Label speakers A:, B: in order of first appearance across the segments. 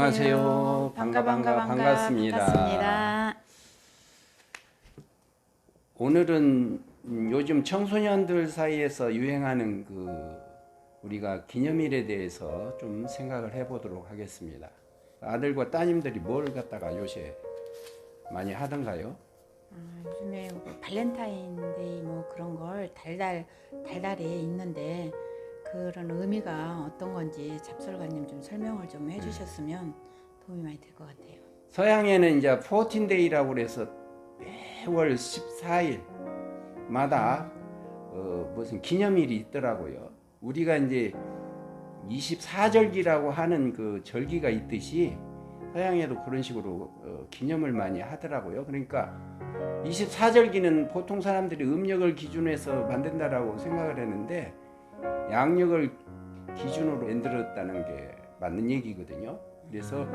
A: 안녕하세요. 반갑습니다.
B: 반갑습니다.
A: 오늘은 요즘 청소년들 사이에서 유행하는 우리가 기념일에 대해서 좀 생각을 해보도록 하겠습니다. 아들과 따님들이 뭘 갖다가 요새 많이 하던가요?
B: 요즘에 뭐 발렌타인데이 뭐 그런 걸 달달에 있는데 그런 의미가 어떤 건지 잡설가님 좀 설명을 좀 해주셨으면 도움이 많이 될 것 같아요.
A: 서양에는 이제 14데이라고 그래서 매월 14일마다 무슨 기념일이 있더라고요. 우리가 이제 24절기라고 하는 그 절기가 있듯이 서양에도 그런 식으로 기념을 많이 하더라고요. 그러니까 24절기는 보통 사람들이 음력을 기준해서 만든다라고 생각을 했는데 양력을 기준으로 만들었다는 게 맞는 얘기거든요. 그래서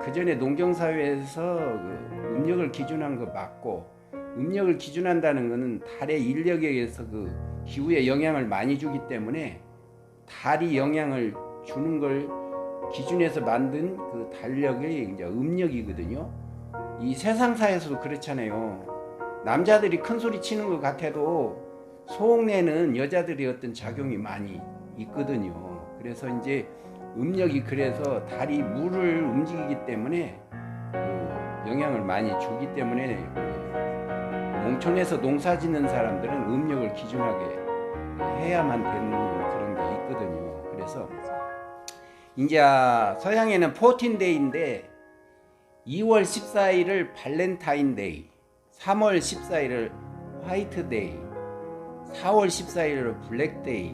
A: 그 전에 농경사회에서 음력을 기준한 거 맞고, 음력을 기준한다는 것은 달의 인력에 의해서 그 기후에 영향을 많이 주기 때문에 달이 영향을 주는 걸 기준해서 만든 그 달력이 이제 음력이거든요. 이 세상사에서도 그렇잖아요. 남자들이 큰 소리 치는 것 같아도 소음내는 여자들이 어떤 작용이 많이 있거든요. 그래서 이제 음력이 그래서 달이 물을 움직이기 때문에 영향을 많이 주기 때문에 농촌에서 농사 짓는 사람들은 음력을 기준하게 해야만 되는 그런 게 있거든요. 그래서 이제 서양에는 14데이인데 2월 14일을 발렌타인데이, 3월 14일을 화이트데이, 4월 14일을 블랙데이,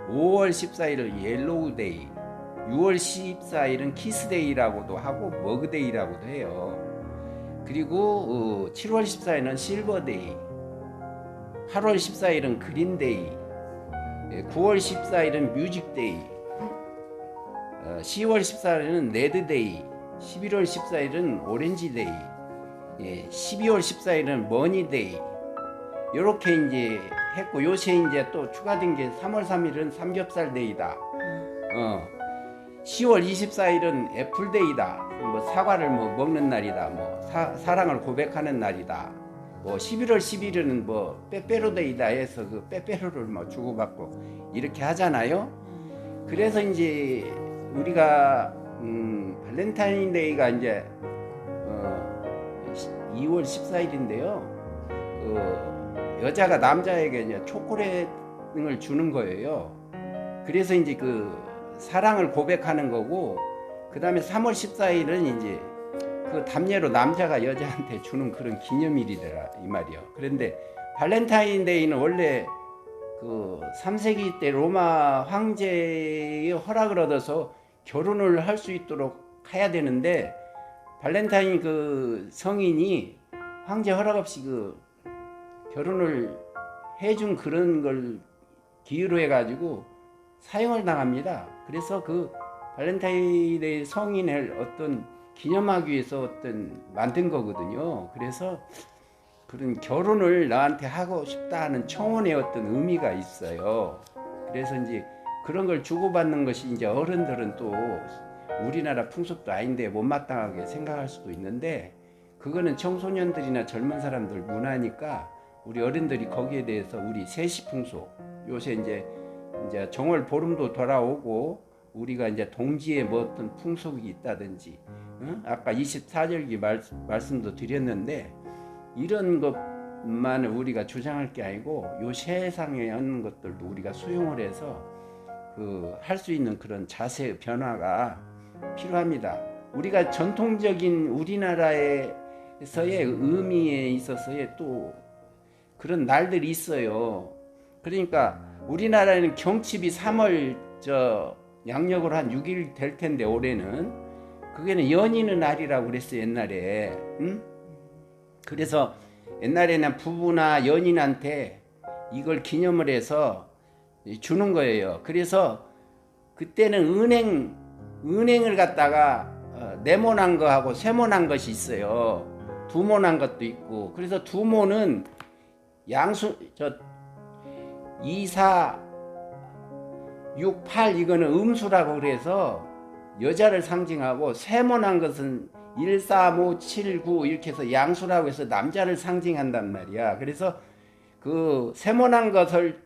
A: 5월 14일을 옐로우데이, 6월 14일은 키스데이라고도 하고 머그데이라고도 해요. 그리고 7월 14일은 실버데이, 8월 14일은 그린데이, 9월 14일은 뮤직데이, 10월 14일은 레드데이, 11월 14일은 오렌지데이, 12월 14일은 머니데이. 이렇게 이제 했고, 요새 이제 또 추가된 게 3월 3일은 삼겹살 데이다. 10월 24일은 애플데이다. 뭐 사과를 뭐 먹는 날이다. 뭐 사랑을 고백하는 날이다. 뭐 11월 10일은 뭐 빼빼로데이다 해서 그 빼빼로를 뭐 주고받고 이렇게 하잖아요. 그래서 이제 우리가 발렌타인데이가 이제 2월 14일인데요. 여자가 남자에게 이제 초콜릿을 주는 거예요. 그래서 이제 그 사랑을 고백하는 거고, 그 다음에 3월 14일은 이제 그 답례로 남자가 여자한테 주는 그런 기념일이더라 이 말이요. 그런데 발렌타인데이는 원래 그 3세기 때 로마 황제의 허락을 얻어서 결혼을 할 수 있도록 해야 되는데, 발렌타인 그 성인이 황제 허락 없이 그 결혼을 해준 그런 걸 기회로 해가지고 사형을 당합니다. 그래서 그 발렌타인데이 성인을 어떤 기념하기 위해서 어떤 만든 거거든요. 그래서 그런 결혼을 나한테 하고 싶다 하는 청혼의 어떤 의미가 있어요. 그래서 이제 그런 걸 주고받는 것이 이제 어른들은 또 우리나라 풍습도 아닌데 못마땅하게 생각할 수도 있는데, 그거는 청소년들이나 젊은 사람들 문화니까 우리 어른들이 거기에 대해서 우리 세시풍속, 요새 이제 정월 보름도 돌아오고 우리가 이제 동지에 뭐 어떤 풍속이 있다든지, 아까 24절기 말씀도 드렸는데, 이런 것만을 우리가 주장할 게 아니고 요 세상에 있는 것들도 우리가 수용을 해서 할 수 있는 그런 자세의 변화가 필요합니다. 우리가 전통적인 우리나라에서의 의미에 있어서의 또 그런 날들이 있어요. 그러니까 우리나라에는 경칩이 3월 양력으로 한 6일 될 텐데, 올해는 그게는 연인의 날이라고 그랬어요 옛날에. 그래서 옛날에는 부부나 연인한테 이걸 기념을 해서 주는 거예요. 그래서 그때는 은행을 갖다가 네모난 거하고 세모난 것이 있어요. 두모난 것도 있고. 그래서 두모는 2, 4, 6, 8 이거는 음수라고 그래서 여자를 상징하고 세모난 것은 1, 4, 5, 7, 9 이렇게 해서 양수라고 해서 남자를 상징한단 말이야. 그래서 그 세모난 것을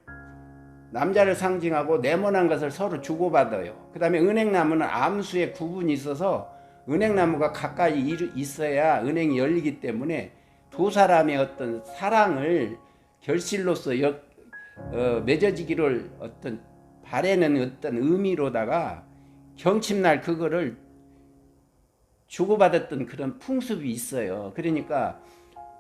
A: 남자를 상징하고 네모난 것을 서로 주고받아요. 그 다음에 은행나무는 암수의 구분이 있어서 은행나무가 가까이 있어야 은행이 열리기 때문에 두 사람의 어떤 사랑을 결실로서 맺어지기를 어떤 바라는 어떤 의미로다가 경칩날 그거를 주고받았던 그런 풍습이 있어요. 그러니까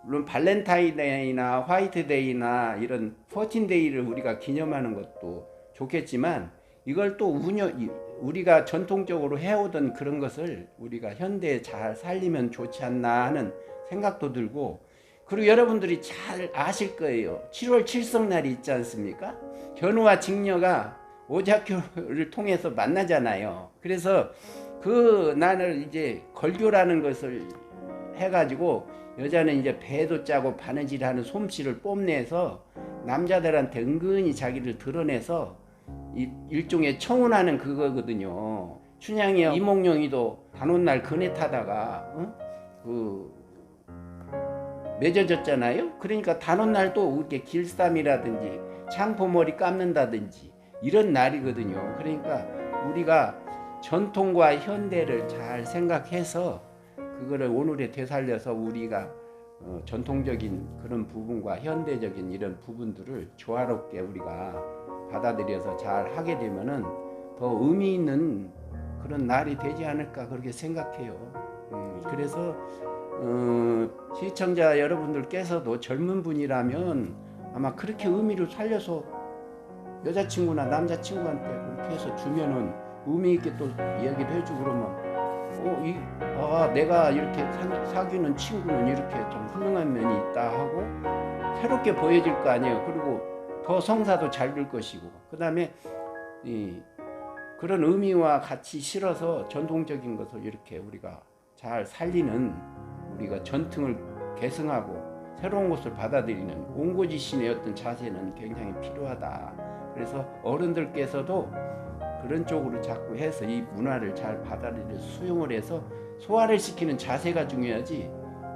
A: 물론 발렌타인데이나 화이트데이나 이런 14데이를 우리가 기념하는 것도 좋겠지만 이걸 또 우리가 전통적으로 해오던 그런 것을 우리가 현대에 잘 살리면 좋지 않나 하는 생각도 들고, 그리고 여러분들이 잘 아실 거예요. 7월 칠성날이 있지 않습니까? 견우와 직녀가 오작교를 통해서 만나잖아요. 그래서 그 날을 이제 걸교라는 것을 해가지고 여자는 이제 배도 짜고 바느질하는 솜씨를 뽐내서 남자들한테 은근히 자기를 드러내서 일종의 청혼하는 그거거든요. 춘향이 이몽룡이도 단오날 그네 타다가 맺어졌잖아요. 그러니까 단오날도 이렇게 길쌈이라든지 창포머리 감는다든지 이런 날이거든요. 그러니까 우리가 전통과 현대를 잘 생각해서 그거를 오늘에 되살려서 우리가 전통적인 그런 부분과 현대적인 이런 부분들을 조화롭게 우리가 받아들여서 잘 하게 되면은 더 의미 있는 그런 날이 되지 않을까 그렇게 생각해요. 그래서 시청자 여러분들께서도 젊은 분이라면 아마 그렇게 의미를 살려서 여자친구나 남자친구한테 그렇게 해서 주면은 의미 있게 또 이야기도 해주고 그러면 내가 이렇게 사귀는 친구는 이렇게 좀 훌륭한 면이 있다 하고 새롭게 보여질 거 아니에요. 그리고 더 성사도 잘 될 것이고, 그 다음에 그런 의미와 같이 실어서 전통적인 것을 이렇게 우리가 잘 살리는, 우리가 전통을 계승하고 새로운 것을 받아들이는 옹고지신의 어떤 자세는 굉장히 필요하다. 그래서 어른들께서도 그런 쪽으로 자꾸 해서 이 문화를 잘 받아들여 수용을 해서 소화를 시키는 자세가 중요하지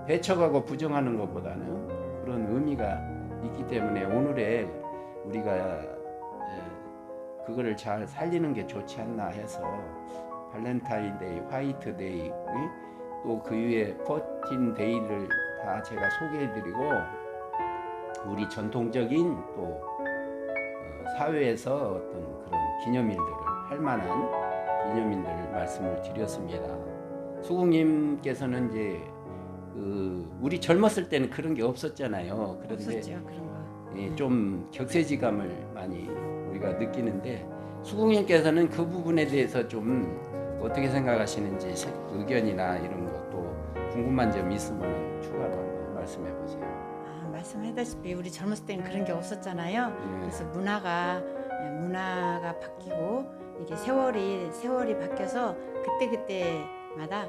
A: 배척하고 부정하는 것보다는 그런 의미가 있기 때문에 오늘에 우리가 그거를 잘 살리는 게 좋지 않나 해서 발렌타인데이, 화이트데이, 또 그 위에 14데이를 다 제가 소개해드리고 우리 전통적인 또 사회에서 어떤 그런 기념일들을 할 만한 기념일들을 말씀을 드렸습니다. 수국님께서는 이제 우리 젊었을 때는 그런 게 없었잖아요. 그런데
B: 없었죠, 그런 거.
A: 좀 격세지감을 많이 우리가 느끼는데 수국님께서는 그 부분에 대해서 좀 어떻게 생각하시는지 의견이나 이런 것도 궁금한 점 있으면 추가로 한번 말씀해 보세요.
B: 말씀하다시피 우리 젊었을 때는 그런 게 없었잖아요.
A: 네.
B: 그래서 문화가 바뀌고 이게 세월이 바뀌어서 그때마다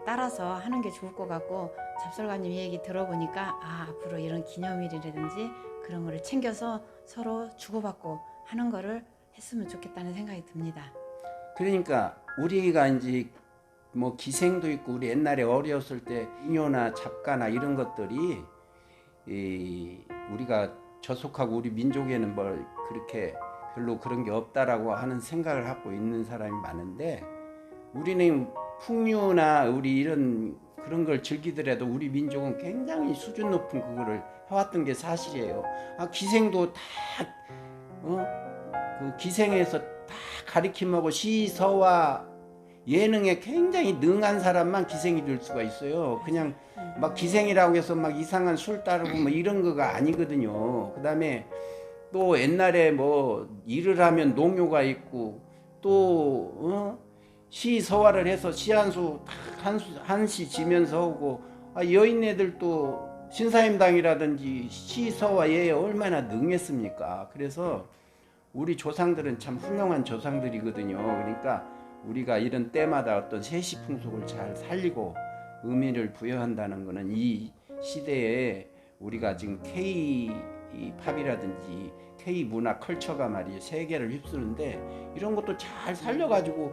B: 따라서 하는 게 좋을 것 같고, 잡설가님 얘기 들어보니까 앞으로 이런 기념일이라든지 그런 거를 챙겨서 서로 주고받고 하는 거를 했으면 좋겠다는 생각이 듭니다.
A: 그러니까 우리가 이제 뭐 기생도 있고 우리 옛날에 어렸을 때 인효나 잡가나 이런 것들이 우리가 저속하고 우리 민족에는 뭘 그렇게 별로 그런 게 없다라고 하는 생각을 갖고 있는 사람이 많은데, 우리는 풍류나 우리 이런 그런 걸 즐기더라도 우리 민족은 굉장히 수준 높은 그거를 해왔던 게 사실이에요. 기생도 다 그 기생에서 다 가리킴하고 시서와 예능에 굉장히 능한 사람만 기생이 될 수가 있어요. 그냥 막 기생이라고 해서 막 이상한 술 따르고 뭐 이런 거가 아니거든요. 그 다음에 또 옛날에 뭐 일을 하면 농요가 있고 또 시서화를 해서 시 한 시 지면서 오고, 여인네들도 신사임당이라든지 시서와 예에 얼마나 능했습니까? 그래서 우리 조상들은 참 훌륭한 조상들이거든요. 그러니까 우리가 이런 때마다 어떤 세시풍속을 잘 살리고 의미를 부여한다는 것은 이 시대에 우리가 지금 K-팝이라든지 K 문화 컬처가 말이에요 세계를 휩쓰는데 이런 것도 잘 살려가지고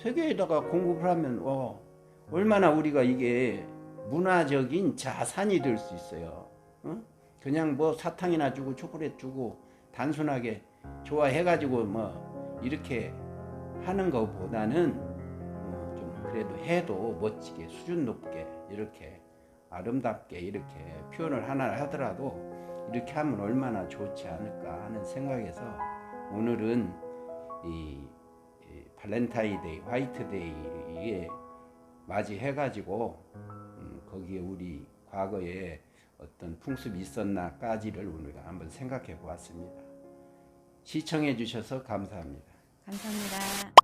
A: 세계에다가 공급을 하면 얼마나 우리가 이게 문화적인 자산이 될 수 있어요. 어? 그냥 뭐 사탕이나 주고 초콜릿 주고 단순하게 좋아해가지고 뭐 이렇게 하는 것보다는 좀 그래도 해도 멋지게 수준 높게 이렇게 아름답게 이렇게 표현을 하나 하더라도 이렇게 하면 얼마나 좋지 않을까 하는 생각에서 오늘은 이 발렌타인데이, 화이트데이에 맞이해가지고 거기에 우리 과거에 어떤 풍습이 있었나까지를 우리가 한번 생각해 보았습니다. 시청해 주셔서 감사합니다.
B: 감사합니다.